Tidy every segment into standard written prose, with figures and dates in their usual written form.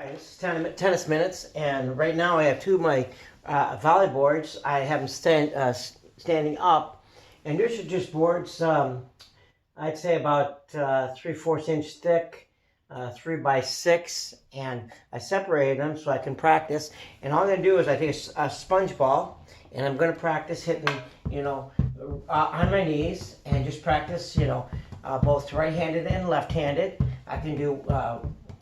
Hi, this is Tennis Minutes, and right now I have two of my volley boards. I have them standing up, and these are just boards, I'd say about 3/4 inch thick, 3x6, and I separated them so I can practice. And all I'm going to do is I take a sponge ball, and I'm going to practice hitting, on my knees, and just practice, both right-handed and left-handed. I can do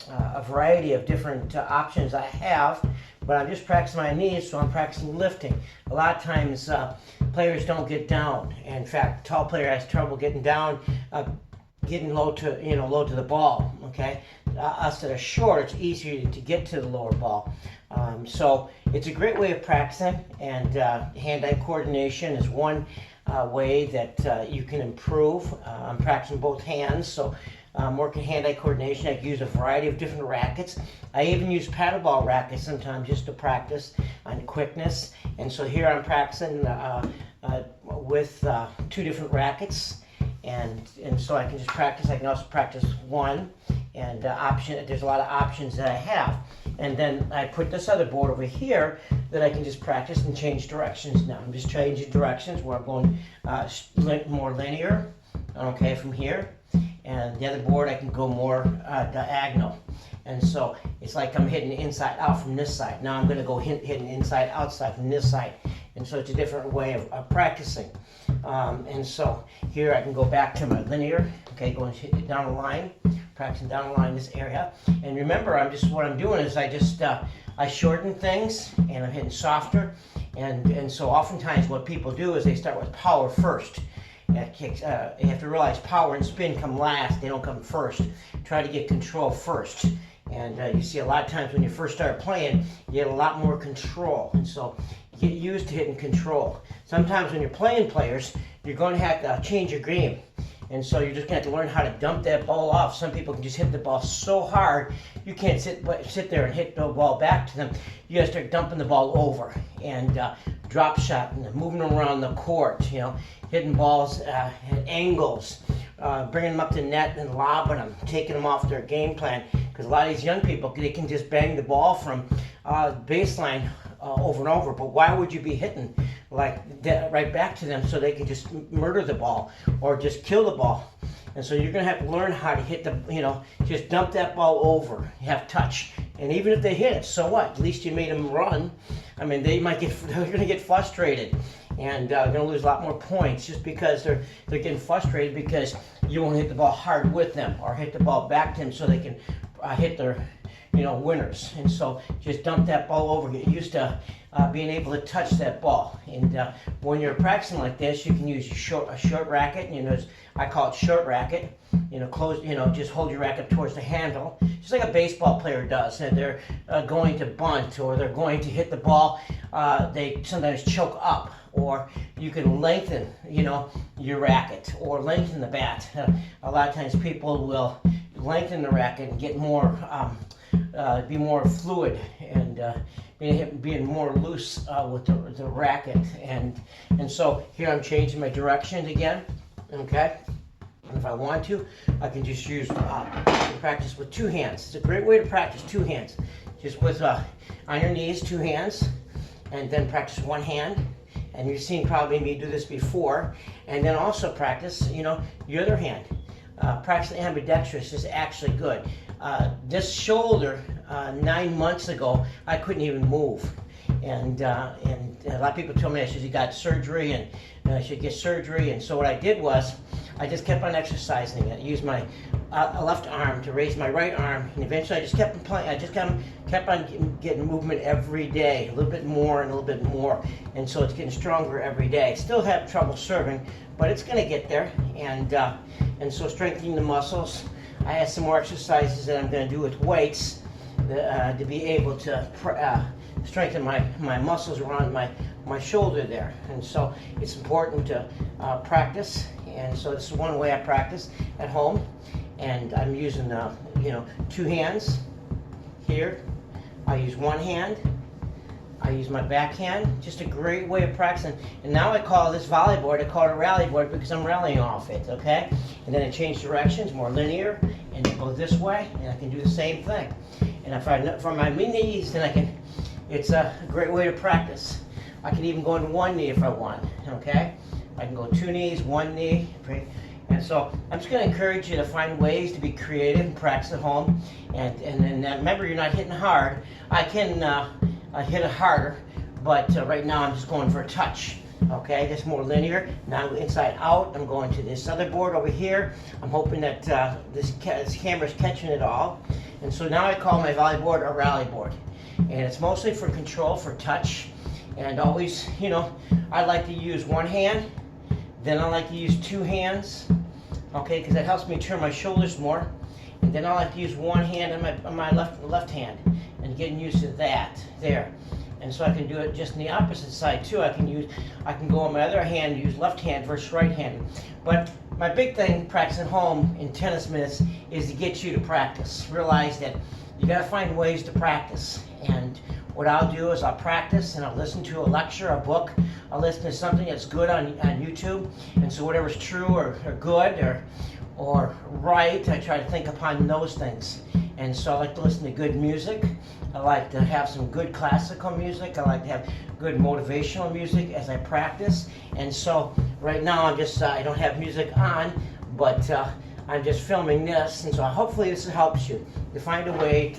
a variety of different options I have, but I'm just practicing my knees, so I'm practicing lifting. A lot of times players don't get down. In fact, tall player has trouble getting down, getting low to the ball. Okay, us that are short, it's easier to get to the lower ball. So it's a great way of practicing, and hand-eye coordination is one way that you can improve. I'm practicing both hands, so I'm working hand-eye coordination. I use a variety of different rackets. I even use paddleball rackets sometimes just to practice on quickness. And so here I'm practicing with two different rackets, and so I can just practice. I can also practice one, and there's a lot of options that I have. And then I put this other board over here that I can just practice and change directions. Now I'm just changing directions where I'm going more linear, okay, from here. And the other board I can go more diagonal. And so it's like I'm hitting inside out from this side. Now I'm going to go hitting inside outside from this side. And so it's a different way of practicing. And so here I can go back to my linear, okay, going down the line, practicing down the line in this area. And remember, what I'm doing is I shorten things, and I'm hitting softer. And so oftentimes what people do is they start with power first. You have to realize power and spin come last, they don't come first. Try to get control first. And you see a lot of times when you first start playing, you get a lot more control. And so get used to hitting control. Sometimes when you're playing players, you're going to have to change your game. And so you're just going to have to learn how to dump that ball off. Some people can just hit the ball so hard, you can't sit there and hit the ball back to them. You got to start dumping the ball over and drop shot and moving them around the court, hitting balls at angles, bringing them up to net and lobbing them, taking them off their game plan. Because a lot of these young people, they can just bang the ball from baseline over and over. But why would you be hitting like that right back to them so they can just murder the ball or just kill the ball? And so you're going to have to learn how to hit just dump that ball over. You have touch. And even if they hit it, so what? At least you made them run. I mean, they're going to get frustrated, and they're going to lose a lot more points just because they're getting frustrated because you won't hit the ball hard with them or hit the ball back to them so they can hit their winners. And so just dump that ball over. Get used to being able to touch that ball. And when you're practicing like this, you can use a short racket. I call it short racket. Just hold your racket towards the handle, just like a baseball player does. And they're going to bunt or they're going to hit the ball. They sometimes choke up. Or you can lengthen, your racket or lengthen the bat. A lot of times people will lengthen the racket and get more, be more fluid and being more loose with the racket. And so here I'm changing my direction again, okay? And if I want to, I can just use practice with two hands. It's a great way to practice two hands. Just with on your knees, two hands, and then practice one hand. And you've seen probably me do this before. And then also practice, your other hand. Practicing ambidextrous is actually good. This shoulder, 9 months ago, I couldn't even move. And a lot of people told me I should have got surgery and I should get surgery. And so what I did was, I just kept on exercising it. I used my left arm to raise my right arm, and eventually I just kept on playing. I just kept on getting movement every day, a little bit more and a little bit more, and so it's getting stronger every day. Still have trouble serving, but it's going to get there, and so strengthening the muscles. I have some more exercises that I'm going to do with weights to be able to strengthen my muscles around my shoulder there, and so it's important to practice. And so this is one way I practice at home, and I'm using two hands here. I use one hand. I use my backhand. Just a great way of practicing. And now I call this volley board, I call it a rally board because I'm rallying off it, okay? And then I change directions, more linear, and it goes this way, and I can do the same thing. And if I for my knees, then I can. It's a great way to practice. I can even go on one knee if I want. Okay, I can go 2 knees, 1 knee. And so I'm just going to encourage you to find ways to be creative and practice at home. And then remember, you're not hitting hard. I can hit it harder, but right now I'm just going for a touch. Okay, just more linear. Now inside out, I'm going to this other board over here. I'm hoping that this camera's catching it all. And so now I call my volley board a rally board. And it's mostly for control, for touch. And always, you know, I like to use one hand. Then I like to use 2 hands. Okay, because that helps me turn my shoulders more. And then I like to use one hand on my left hand. And getting used to that there. And so I can do it just on the opposite side too. I can go on my other hand and use left hand versus right hand. But my big thing practicing home in tennis minutes is to get you to practice. Realize that you got to find ways to practice. And what I'll do is I'll practice and I'll listen to a lecture, a book. I'll listen to something that's good on YouTube. And so whatever's true or good or right, I try to think upon those things. And so I like to listen to good music. I like to have some good classical music. I like to have good motivational music as I practice. And so right now I'm just, I don't have music on, but I'm just filming this. And so hopefully this helps you to find a way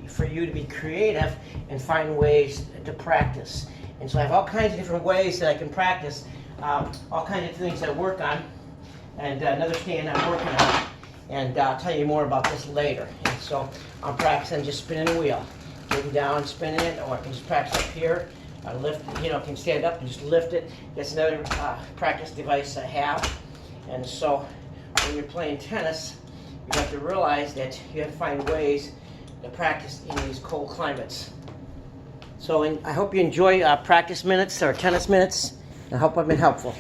for you to be creative and find ways to practice. And so I have all kinds of different ways that I can practice, all kinds of things I work on. And another stand I'm working on. And I'll tell you more about this later. And so I'm practicing just spinning the wheel. Getting down, spinning it, or I can just practice up here. I lift, you know, can stand up and just lift it. That's another practice device I have. And so when you're playing tennis, you have to realize that you have to find ways to practice in these cold climates. So I hope you enjoy practice minutes or tennis minutes. I hope I've been helpful.